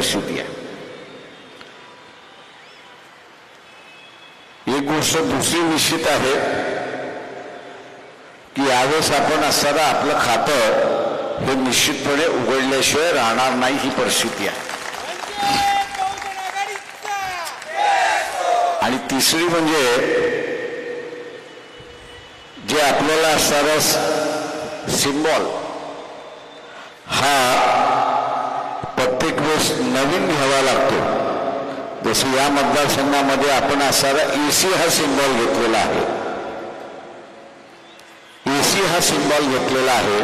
परिस्थिती आहे। एक गोष्ट दुसरी निश्चित आहे की यावेळेस आपण असताना आपलं खातं हे निश्चितपणे उघडल्याशिवाय राहणार नाही ही परिस्थिती आहे। आणि तिसरी म्हणजे जे आपल्याला असणारा सिम्बॉल हा प्रत्येक वेळेस नवीन घ्यावा लागतो। जसं या मतदारसंघामध्ये आपण असणारा एसी हा सिम्बॉल घेतलेला आहे, एसी हा सिम्बॉल घेतलेला आहे,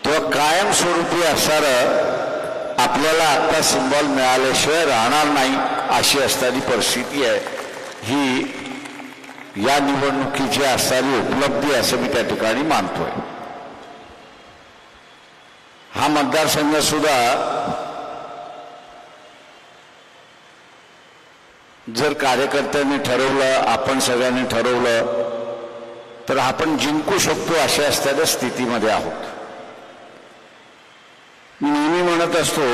तो कायमस्वरूपी असणारं आपल्याला आता सिम्बॉल मिळाल्याशिवाय राहणार नाही अशी असणारी परिस्थिती आहे। ही या निवडणुकीची असणारी उपलब्धी असं मी त्या ठिकाणी मानतोय। हा मतदारसंघ सुद्धा जर कार्यकर्त्यांनी ठरवलं, आपण सगळ्यांनी ठरवलं तर आपण जिंकू शकतो अशा असणाऱ्या स्थितीमध्ये आहोत। मी नेहमी म्हणत असतो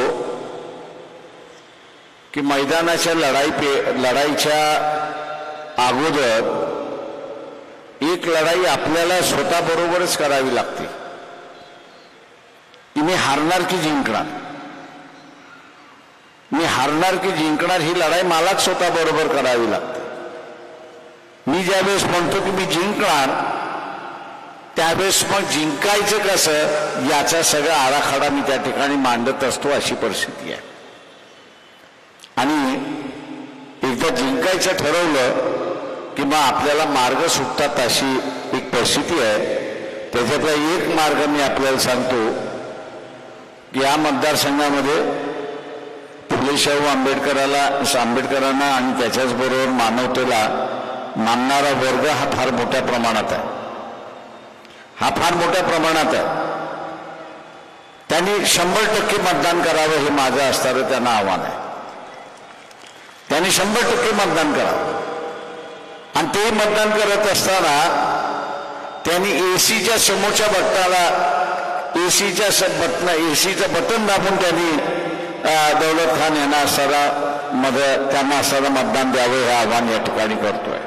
की मैदानाच्या लढाईच्या अगोदर एक लढाई आपल्याला स्वतःबरोबरच करावी लागते की मी हारणार की जिंकणार, मी हारणार की जिंकणार ही लढाई मलाच स्वतःबरोबर करावी लागते। मी ज्यावेळेस म्हणतो की मी जिंकणार त्यावेळेस मग जिंकायचं कसं याचा सगळा आराखडा मी त्या ठिकाणी मांडत असतो अशी परिस्थिती आहे। आणि एकदा जिंकायचं ठरवलं की मग आपल्याला मार्ग सुटतात अशी एक परिस्थिती आहे। त्याच्यातला एक मार्ग मी आपल्याला सांगतो की या मतदारसंघामध्ये फुलेशाहू आंबेडकरांना आणि त्याच्याचबरोबर मानवतेला मानणारा वर्ग हा फार मोठ्या प्रमाणात आहे, हा फार मोठ्या प्रमाणात आहे। त्यांनी 100% मतदान करावं हे माझं असणारं त्यांना आव्हान आहे। त्यांनी 100% मतदान करावं आणि ते मतदान करत असताना त्यांनी एसीच्या समोरच्या बटनाला एसीचं बटन दाबून त्यांनी दौलत खान यांना त्यांना असणारं मतदान द्यावं हे आव्हान या ठिकाणी करतोय।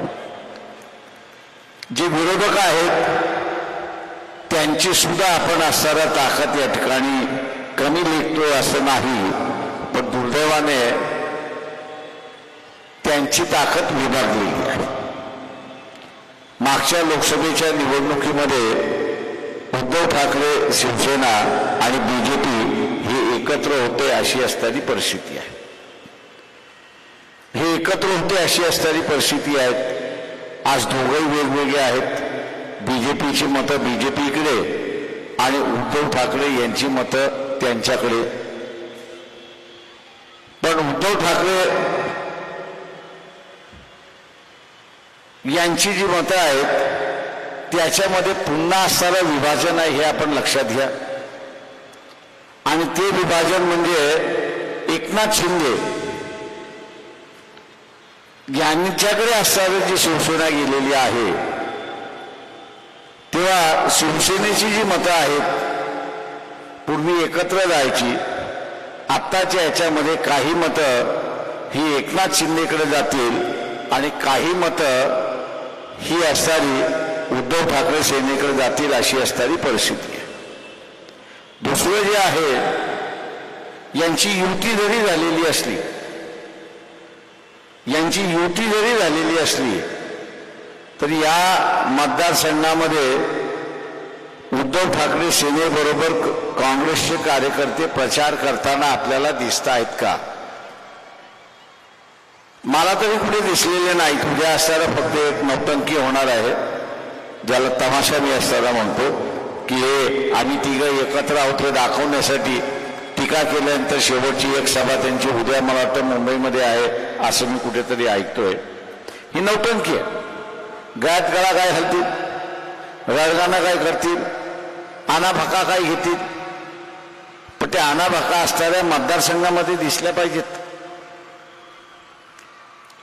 जे विरोधक आहेत त्यांची सुद्धा आपण असणारा ताकद या ठिकाणी कमी लेखतोय असं नाही, पण दुर्दैवाने त्यांची ताकद विभागलेली आहे। मागच्या लोकसभेच्या निवडणुकीमध्ये उद्धव ठाकरे, शिवसेना आणि बीजेपी हे एकत्र होते अशी असणारी परिस्थिती आहे, हे एकत्र होते अशी असणारी परिस्थिती आहे। आज दोघंही वेगवेगळे आहेत। बीजेपीची मतं बीजेपीकडे आणि उद्धव ठाकरे यांची मतं त्यांच्याकडे। पण उद्धव ठाकरे यांची जी मतं आहेत त्याच्यामध्ये पुन्हा असणारं विभाजन आहे हे आपण लक्षात घ्या। आणि ते विभाजन म्हणजे एकनाथ शिंदे यांच्याकडे असणारी जी शिवसेना गेलेली आहे तेव्हा शिवसेनेची जी मतं आहेत पूर्वी एकत्र जायची, आत्ताच्या याच्यामध्ये काही मतं ही एकनाथ शिंदेकडे जातील आणि काही मतं ही असणारी उद्धव ठाकरे सेनेकडे जातील अशी असणारी परिस्थिती आहे। दुसरं जे आहे यांची युती जरी झालेली असली तर या मतदारसंघामध्ये उद्धव ठाकरे सेनेबरोबर काँग्रेसचे कार्यकर्ते प्रचार करताना आपल्याला दिसत आहेत का? मला तरी कुठे दिसलेले नाही। उद्या असणारा फक्त एक नौटंकी होणार आहे ज्याला तमाशा मी असताना म्हणतो की हे आम्ही तिघं एकत्र आहोत हे दाखवण्यासाठी टीका केल्यानंतर शेवटची एक सभा त्यांची उद्या मला वाटतं मुंबईमध्ये आहे असं मी कुठेतरी ऐकतोय। ही नौटंकी आहे। गळ्यात गळा काय घालतील, रडगाणं काय करतील, आनाभाका काय घेतील, पण त्या आनाभाका असणाऱ्या मतदारसंघामध्ये दिसल्या पाहिजेत।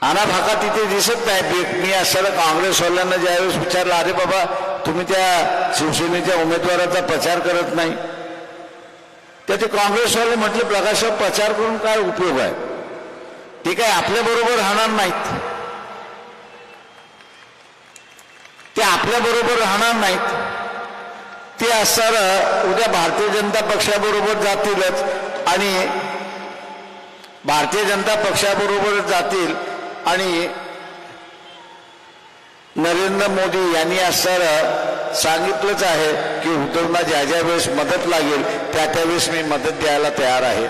आनाभाका तिथे दिसत नाही। मी असताना काँग्रेसवाल्यांना ज्यावेळेस विचारलं, अरे बाबा तुम्ही त्या शिवसेनेच्या उमेदवाराचा प्रचार करत नाही ते काँग्रेसवाले म्हटले प्रकाशराव प्रचार करून काय उपयोग आहे, ते काय आपल्या बरोबर राहणार नाहीत, ते आपल्या बरोबर राहणार नाहीत, ते असणार उद्या भारतीय जनता पक्षाबरोबर जातीलच आणि भारतीय जनता पक्षाबरोबर जातील आणि नरेंद्र मोदी यांनी असं सांगितलंच आहे की उद्धवना ज्या ज्या वेळेस मदत लागेल त्या त्यावेळेस मी मदत द्यायला तयार आहे.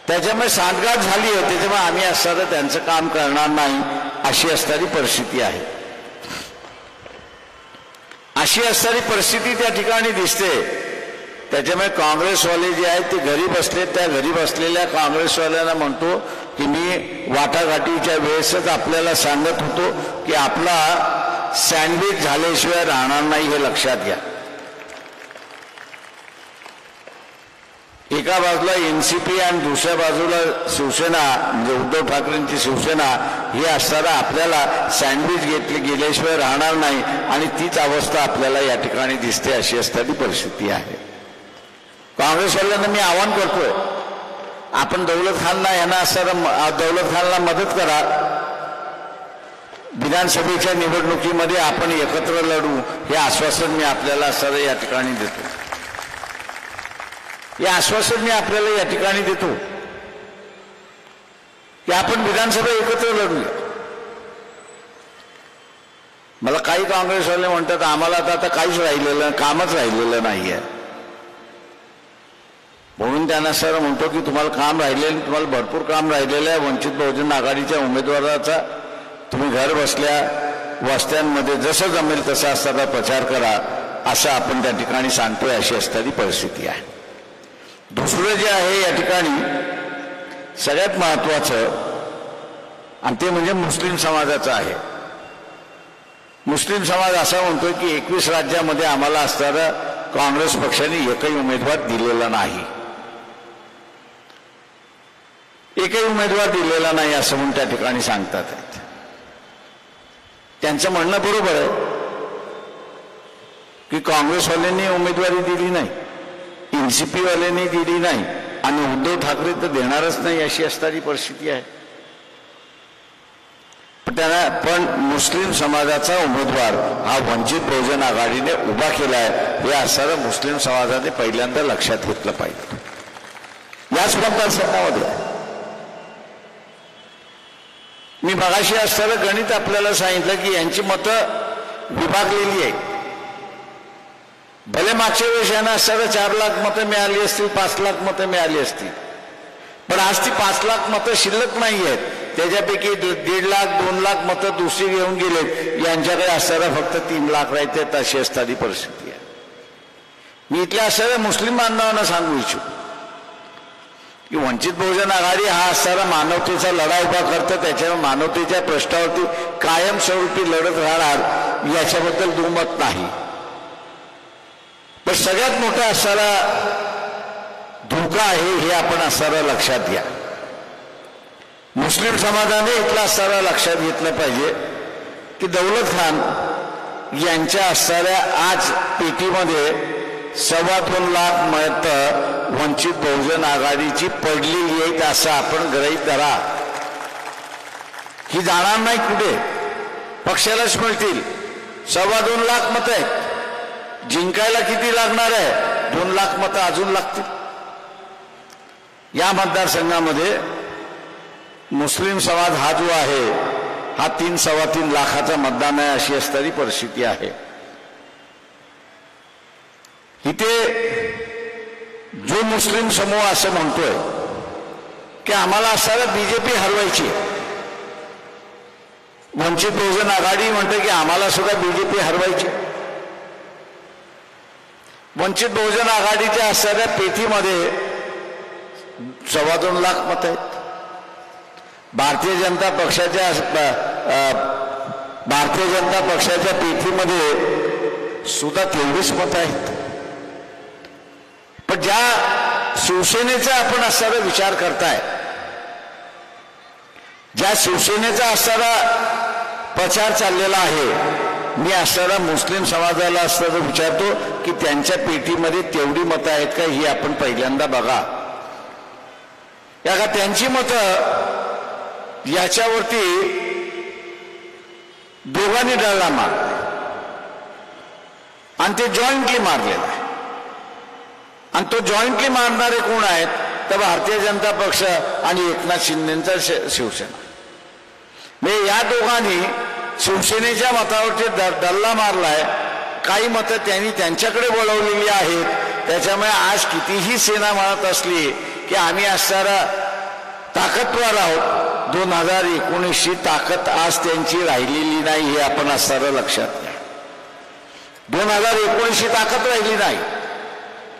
त्याच्यामुळे सांगगाठ झाली आहे, त्याच्यामुळे आम्ही असणारं त्यांचं काम करणार नाही अशी असणारी परिस्थिती आहे. अशी असणारी परिस्थिती त्या ठिकाणी दिसते. त्याच्यामुळे काँग्रेसवाले जे आहेत ते घरी बसले, त्या घरी बसलेल्या काँग्रेसवाल्यांना म्हणतो की मी वाटाघाटीच्या वेळेसच आपल्याला सांगत होतो की आपला सँडविच झाल्याशिवाय राहणार नाही हे लक्षात घ्या. एका बाजूला एनसीपी आणि दुसऱ्या बाजूला शिवसेना म्हणजे उद्धव ठाकरेंची शिवसेना ही असताना आपल्याला सँडविच गेल्याशिवाय राहणार नाही आणि तीच अवस्था आपल्याला या ठिकाणी दिसते. अशी असणारी परिस्थिती आहे. काँग्रेसवाल्यांना मी आवाहन करतोय, आपण दौलत खानला यांना असणारं दौलत खानला मदत करा. विधानसभेच्या निवडणुकीमध्ये आपण एकत्र लढू हे आश्वासन मी आपल्याला असणारं या ठिकाणी देतो. हे आश्वासन मी आपल्याला या ठिकाणी देतो की आपण विधानसभा एकत्र लढूया. मला काही काँग्रेसवाले म्हणतात आम्हाला आता काहीच राहिलेलं कामच राहिलेलं नाहीये, म्हणून त्यांना सर म्हणतो की तुम्हाला काम राहिलेलं, तुम्हाला भरपूर काम राहिलेलं आहे. वंचित बहुजन आघाडीच्या उमेदवाराचा तुम्ही घर बसल्या वस्त्यांमध्ये जसं जमेल तसा असताना प्रचार करा असं आपण त्या ठिकाणी सांगतोय. अशी असणारी परिस्थिती आहे. दुसरं जे आहे या ठिकाणी सगळ्यात महत्वाचं आणि ते म्हणजे मुस्लिम समाजाचं आहे. मुस्लिम समाज असा म्हणतोय की 21 राज्यामध्ये आम्हाला असणारा काँग्रेस पक्षाने एकही उमेदवार दिलेला नाही, एकही उमेदवार दिलेला नाही असं म्हणून त्या ठिकाणी सांगतात. त्यांचं म्हणणं बरोबर आहे की काँग्रेसवाल्यांनी उमेदवारी दिली नाही, एनसीपी वाल्यांनी दिली नाही आणि उद्धव ठाकरे तर देणारच नाही अशी असणारी परिस्थिती आहे. पण मुस्लिम समाजाचा उमेदवार हा वंचित बहुजन आघाडीने उभा केलाय हे असणारं मुस्लिम समाजाने पहिल्यांदा लक्षात घेतलं पाहिजे. याच मतदारसंघामध्ये मी मगाशी असणारं गणित आपल्याला सांगितलं की यांची मतं विभागलेली आहे. भले मागच्या वेळेस यांना असणारं 4 लाख मतं मिळाली असतील, 5 लाख मतं मिळाली असतील, पण आज ती 5 लाख मतं शिल्लक नाही आहेत. त्याच्यापैकी 1.5 लाख 2 लाख मतं दुसरी घेऊन गेलेत. यांच्याकडे असणारा फक्त 3 लाख राहते. अशी असणारी परिस्थिती आहे. मी इथल्या असणाऱ्या मुस्लिम बांधवांना सांगू इच्छितो की वंचित बहुजन आघाडी हा असणारा मानवतेचा लढा उभा करतं. त्याच्यावर मानवतेच्या प्रश्नावरती कायमस्वरूपी लढत राहणार याच्याबद्दल दुमत नाही. पण सगळ्यात मोठा असणारा धोका आहे हे आपण असणारा लक्षात घ्या. मुस्लिम समाजाने इथला असणारा लक्षात घेतलं पाहिजे की दौलत खान यांच्या असणाऱ्या आज पेटीमध्ये 2.25 लाख मतं वंचित बहुजन आघाडीची पडलेली आहेत असं आपण गृहीत धरा. ही जाणार नाही कुठे, पक्षालाच मिळतील. 2.25 लाख मतं आहेत. जिंकायला किती लागणार आहे? 2 लाख मतं अजून लागतील. या मतदारसंघामध्ये मुस्लिम समाज हा जो आहे हा 3-3.25 लाखाचा मतदान आहे अशी असणारी परिस्थिती आहे. इथे जो मुस्लिम समूह असं म्हणतोय की आम्हाला असणारं बीजेपी हरवायची, वंचित बहुजन आघाडी म्हणते की आम्हाला सुद्धा बीजेपी हरवायची. वंचित बहुजन आघाडीच्या असणाऱ्या पेटीमध्ये 2.25 लाख मतं आहेत. भारतीय जनता पक्षाच्या पेटीमध्ये सुद्धा तेवढीच मतं आहेत. पण ज्या शिवसेनेचा आपण असणारा विचार करताय, ज्या शिवसेनेचा असणारा प्रचार चाललेला आहे मी असणारा मुस्लिम समाजाला असताना विचारतो की त्यांच्या पेटीमध्ये तेवढी मतं आहेत का, ही आपण पहिल्यांदा बघा. या का त्यांची मतं याच्यावरती दोघांनी डळला मारला आणि ते जॉईंटली मारलेला आहे. आणि तो जॉईंटली मारणारे कोण आहेत तर भारतीय जनता पक्ष आणि एकनाथ शिंदेचा शिवसेना. म्हणजे या दोघांनी शिवसेनेच्या मतावरती डल्ला मारलाय. काही मतं त्यांनी त्यांच्याकडे वळवलेली आहेत. त्याच्यामुळे आज कितीही सेना म्हणत असली की आम्ही असणारा ताकदवार आहोत, 2019ची ताकद आज त्यांची राहिलेली नाही हे आपण असणारं लक्षात घ्या. 2019ची ताकद राहिली नाही.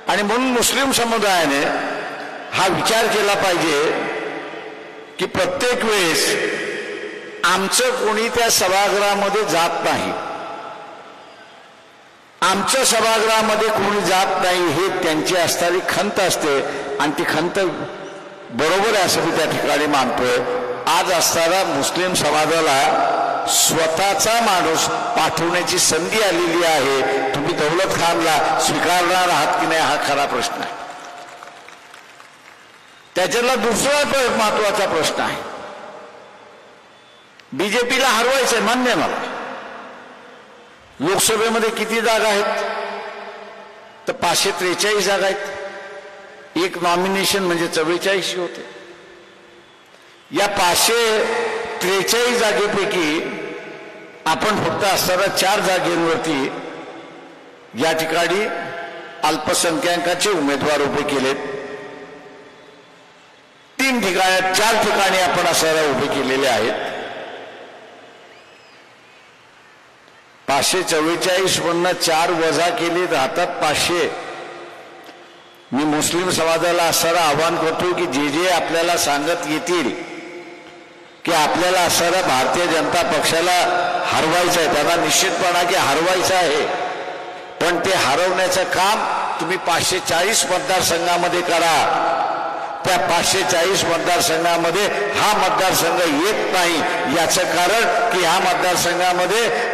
आणि म्हणून मुस्लिम समुदायाने हा विचार केला पाहिजे की प्रत्येक वेळेस आमचं कोणी त्या सभागृहामध्ये जात नाही, आमच्या सभागृहामध्ये कोणी जात नाही हे त्यांची असणारी खंत असते. आणि ती खंत बरोबर आहे असं मी त्या ठिकाणी मानतोय. आज असणारा मुस्लिम समाजाला स्वतःचा माणूस पाठवण्याची संधी आलेली आहे. तुम्ही दौलत खानला स्वीकारणार आहात की नाही हा खरा प्रश्न आहे. त्याच्यातला दुसरा महत्वाचा प्रश्न आहे, बीजेपीला हरवायचंय मान्य आहे मला. लोकसभेमध्ये किती जागा आहेत तर 543 जागा आहेत. एक नॉमिनेशन म्हणजे 44 होते. या 543 जागेपैकी आपण फक्त असणाऱ्या 4 जागेवरती या ठिकाणी अल्पसंख्याकांचे उमेदवार उभे केलेत. 4 ठिकाणी आपण असणाऱ्या उभे केलेले आहेत. 544 मधनं 4 वजा केले राहतात 500. मी मुस्लिम समाजाला असणारं आवाहन करतो की जे आपल्याला सांगत येतील की आपल्याला असणाऱ्या भारतीय जनता पक्षाला हरवायचं आहे, त्यांना निश्चितपणा की हरवायचं आहे, पण ते हरवण्याचं काम तुम्ही 540 मतदारसंघामध्ये करा. त्या 540 मतदारसंघामध्ये हा मतदारसंघ येत नाही. याचं कारण की ह्या मतदारसंघामध्ये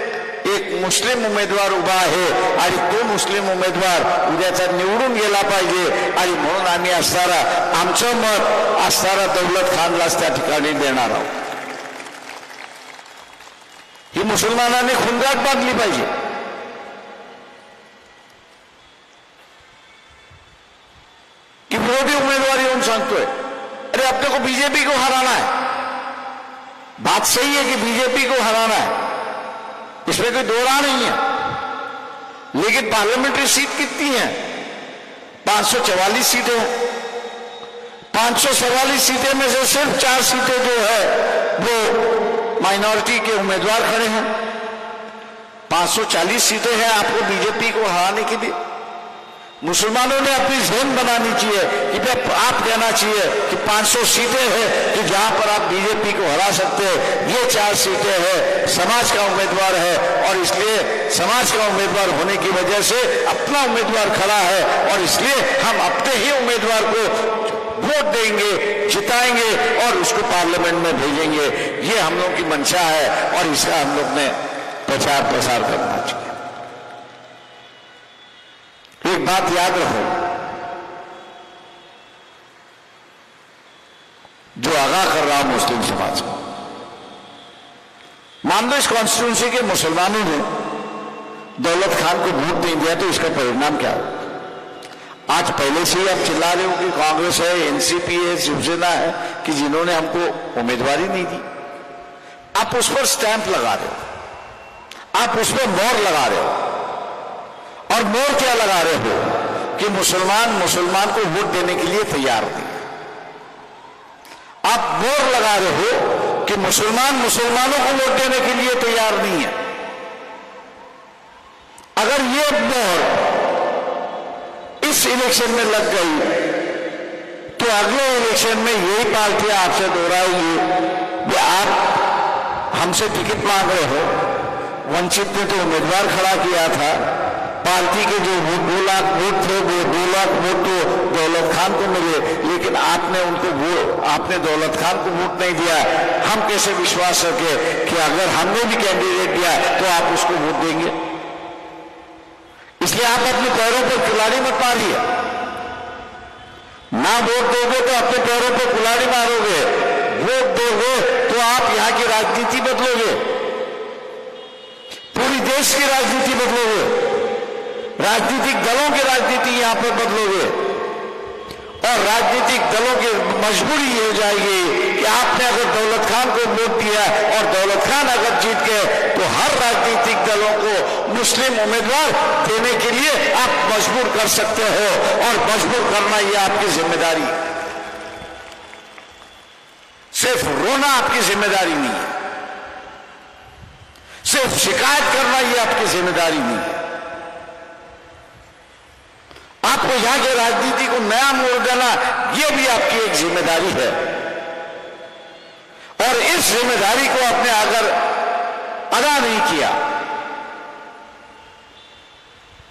एक मुस्लिम उमेदवार उभा आहे आणि तो मुस्लिम उमेदवार उद्याचा निवडून गेला पाहिजे. आणि म्हणून आम्ही असणारा आमचं मत असणारा दौलत खानलाच त्या ठिकाणी देणार आहोत. ही मुसलमानांनी खुंगाट बांधली पाहिजे. कि विरोधी उम्मीदवार येऊन सांगतोय अरे अपने को बीजेपी को हराना है. बात सही है कि बीजेपी को हराना है, इसमें कोई दो राह नहीं है. लेकिन पार्लियामेंट्री सीट कितनी है? 544 सीटें हैं. 544 सीटें में से सिर्फ 4 सीटें जो है वो माइनॉरिटी के उम्मीदवार खड़े हैं. 540 सीटें हैं आपको बीजेपी को हराने के लिए. मुसलमानों ने अपनी ज़हन बनानी चाहिए कि आप कहना चाहिए कि 500 सीटें हैं कि जहां पर आप बीजेपी को हरा सकते हैं. ये 4 सीटें हैं, समाज का उम्मीदवार है और इसलिए समाज का उम्मीदवार होने की वजह से अपना उम्मीदवार खड़ा है और इसलिए हम अपने ही उम्मीदवार को वोट देंगे, जिताएंगे और उसको पार्लियामेंट में भेजेंगे. ये हम लोग की मंशा है और इसका हम लोग ने प्रचार प्रसार करना चाहिए. एक बात याद रखो, जो आगाह कर रहा हूं मुस्लिम समाज को, मान लो इस कॉन्स्टिट्यूंसी के मुसलमानों ने दौलत खान को वोट नहीं दिया तो इसका परिणाम क्या हो? आज पहले से ही आप चिल्ला रहे हो कि कांग्रेस है, एनसीपी है, शिवसेना है कि जिन्होंने हमको उम्मीदवारी नहीं दी. आप उस पर स्टैंप लगा रहे हो, आप उस पर मोहर लगा रहे हो. और मोहर क्या लगा रहे हो कि मुसलमान को वोट देने के लिए तैयार नहीं. आप मोहर लगा रहे हो कि मुसलमानों को वोट देने के लिए तैयार नहीं है. अगर ये मोहर इस इलेक्शन में लग गई तो अगले इलेक्शन में यही पार्टियां आपसे दोहराएंगी कि आप हमसे टिकट मांग रहे हो. वंचित ने तो उम्मीदवार खड़ा किया था, पार्टी के जो 2 लाख वोट थे वो 2 लाख वोट तो दौलत खान को मिले, लेकिन आपने दौलत खान को वोट नहीं दिया। हम कैसे विश्वास रखें कि अगर हमने भी कैंडिडेट दिया तो आप उसको वोट देंगे? इसलिए आप अपने पैरों पर कुल्हाड़ी मत मारिए। ना वोट दोगे तो अपने पैरों पर कुल्हाड़ी मारोगे, वोट दोगे तो आप यहां की राजनीति बदलोगे, पूरी देश की राजनीति बदलोगे, राजनीतिक दलों की राजनीति यहां पर बदलोगे। और राजनीतिक दलों की मजबूरी ये हो जाएगी कि आपने अगर दौलत खान को वोट दिया और दौलत खान अगर जीत गए तो हर राजनीतिक दलों को मुस्लिम उम्मीदवार देने के लिए आप मजबूर कर सकते हो, और मजबूर करना ये आपकी जिम्मेदारी है। सिर्फ रोना आपकी जिम्मेदारी नहीं है, सिर्फ शिकायत करना ये आपकी जिम्मेदारी नहीं है। आपको यहां की राजनीति को नया मोड़ देना यह भी आपकी एक जिम्मेदारी है, और इस जिम्मेदारी को आपने अगर अदा नहीं किया,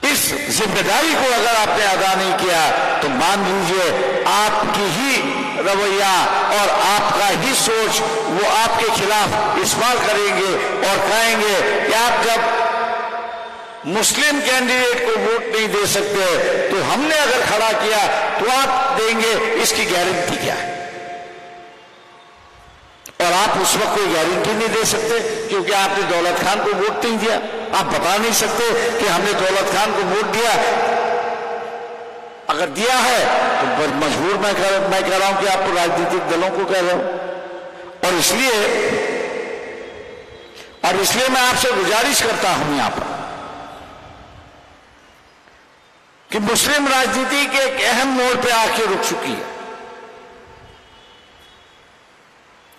इस जिम्मेदारी को अगर आपने अदा नहीं किया तो मान लीजिए आपकी ही रवैया और आपका ही सोच वो आपके खिलाफ इस्तेमाल करेंगे और कहेंगे कि आप जब मुस्लिम कैंडिडेट को वोट नहीं दे सकते तो हमने अगर खड़ा किया तो आप देंगे, इसकी गारंटी क्या है? और आप उस वक्त कोई गारंटी नहीं दे सकते क्योंकि आपने दौलत खान को वोट नहीं दिया। आप बता नहीं सकते कि हमने दौलत खान को वोट दिया। अगर दिया है तो मजबूर मैं कह रहा हूं कि आप राजनीतिक दलों को कह रहा हूं। और इसलिए मैं आपसे गुजारिश करता हूं यहां पर कि मुस्लिम राजनीति के एक अहम मोड़ पे आके रुक चुकी है।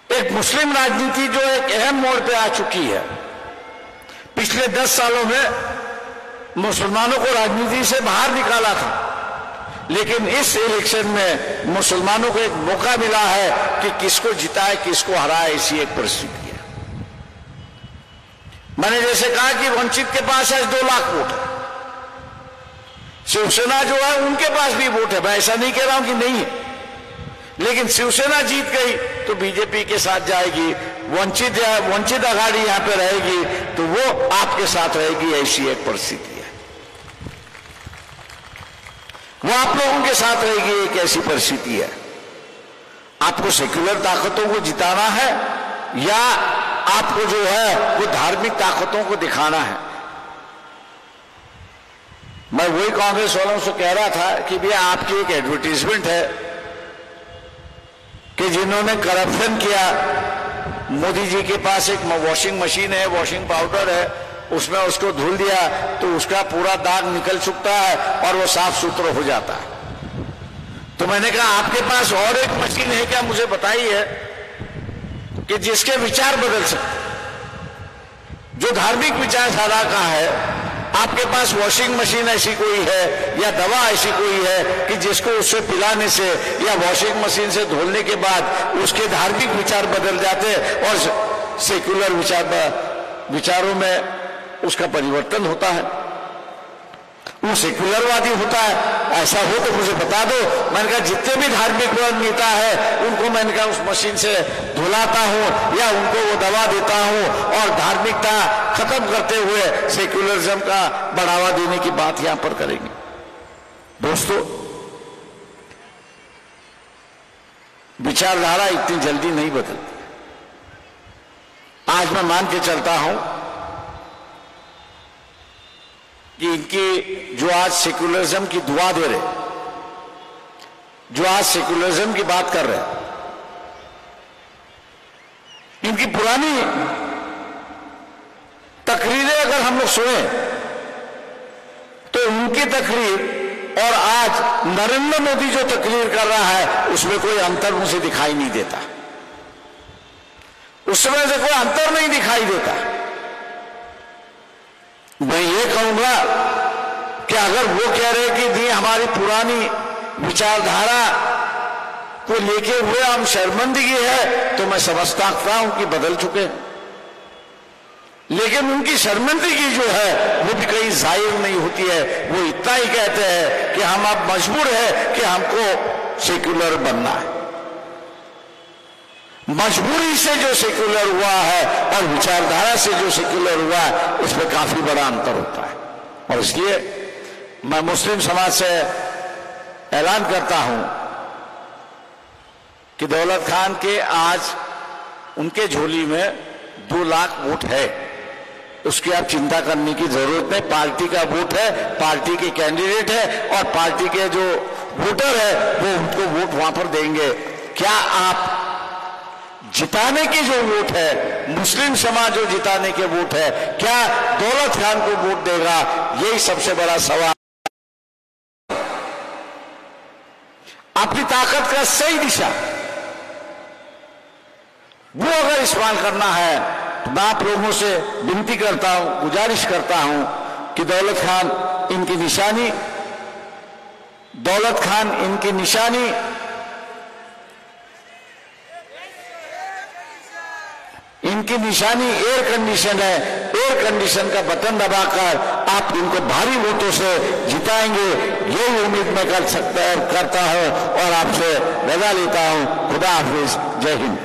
एक मुस्लिम राजनीति जो एक अहम मोड़ पे आ चुकी है। पिछले 10 सालों में मुसलमानों को राजनीति से बाहर निकाला था, लेकिन इस इलेक्शन में मुसलमानों को एक मौका मिला है कि किसको जिताए किसको हराए, ऐसी एक परिस्थिति है। मैंने जैसे कहा कि वंचित के पास आज 2 लाख वोट है, शिवसेना जो है उनके पास भी वोट है, मैं ऐसा नहीं कह रहा हूं कि नहीं है, लेकिन शिवसेना जीत गई तो बीजेपी के साथ जाएगी, वंचित आघाड़ी यहां पे रहेगी तो वो आपके साथ रहेगी, ऐसी एक परिस्थिति है। वो आप लोगों के साथ रहेगी, एक ऐसी परिस्थिति है। आपको सेक्युलर ताकतों को जिताना है या आपको जो है वो धार्मिक ताकतों को दिखाना है। मैं वही कांग्रेस वालों से कह रहा था कि भैया आपकी एक एडवर्टीजमेंट है कि जिन्होंने करप्शन किया, मोदी जी के पास एक वॉशिंग मशीन है, वॉशिंग पाउडर है, उसमें उसको धुल दिया तो उसका पूरा दाग निकल चुकता है और वो साफ सुथरा हो जाता है। तो मैंने कहा आपके पास और एक मशीन है क्या, मुझे बताइए, कि जिसके विचार बदल सकते, जो धार्मिक विचारधारा का है। आपके पास वॉशिंग मशीन ऐसी कोई है या दवा ऐसी कोई है कि जिसको उससे पिलाने से या वॉशिंग मशीन से धोने के बाद उसके धार्मिक विचार बदल जाते और सेक्युलर विचारों में उसका परिवर्तन होता है, वो सेक्युलरवादी होता है? ऐसा हो तो मुझे बता दो। मैंने कहा जितने भी धार्मिक नेता है उनको मैंने कहा उस मशीन से धुलाता हूं या उनको वो दवा देता हूं और धार्मिकता खत्म करते हुए सेक्युलरिज्म का बढ़ावा देने की बात यहां पर करेंगे। दोस्तों, विचारधारा इतनी जल्दी नहीं बदलती। आज मैं मान के चलता हूं कि इनकी जो आज सेक्युलरिज्म की दुआ दे रहे, जो आज सेक्युलरिज्म की बात कर रहे, इनकी पुरानी तकरीरें अगर हम लोग सुने तो उनकी तकरीर और आज नरेंद्र मोदी जो तकरीर कर रहा है उसमें कोई अंतर मुझे दिखाई नहीं देता। उस समय से कोई अंतर नहीं दिखाई देता। मैं ये कहूंगा कि अगर वो कह रहे कि दी हमारी पुरानी विचारधारा को लेके हुए हम शर्मिंदगी है, तो मैं समझता हूं कि बदल चुके हैं। लेकिन उनकी शर्मिंदगी जो है वो भी कहीं जाहिर नहीं होती है। वो इतना ही कहते हैं कि हम अब मजबूर है कि हमको सेक्युलर बनना है। मजबूरी से जो सेक्युलर हुआ है और विचारधारा से जो सेक्युलर हुआ है, इसमें काफी बड़ा अंतर होता है। और इसलिए मैं मुस्लिम समाज से ऐलान करता हूं कि दौलत खान के आज उनके झोली में 2 लाख वोट है, उसकी आप चिंता करने की जरूरत नहीं। पार्टी का वोट है, पार्टी के कैंडिडेट है और पार्टी के जो वोटर है वो उनको वोट वहां पर देंगे। क्या आप जिताने के जो वोट है, मुस्लिम समाज जो जिताने के वोट है, क्या दौलत खान को वोट देगा? यही सबसे बड़ा सवाल। अपनी ताकत का सही दिशा वो अगर इस्तेमाल करना है तो मैं आप लोगों से विनती करता हूं, गुजारिश करता हूं कि दौलत खान इनकी निशानी, दौलत खान इनकी निशानी इनकी निशानी एयर कंडीशन है। एयर कंडीशन का बटन दबाकर आप इनको भारी वोटों से जिताएंगे, यही उम्मीद मैं करता हूं और आपसे विदा लेता हूं। खुदा हाफिज, जय हिंद।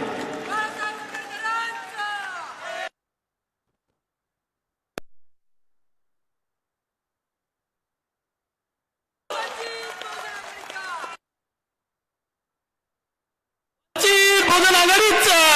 बहुजन आघाडीचा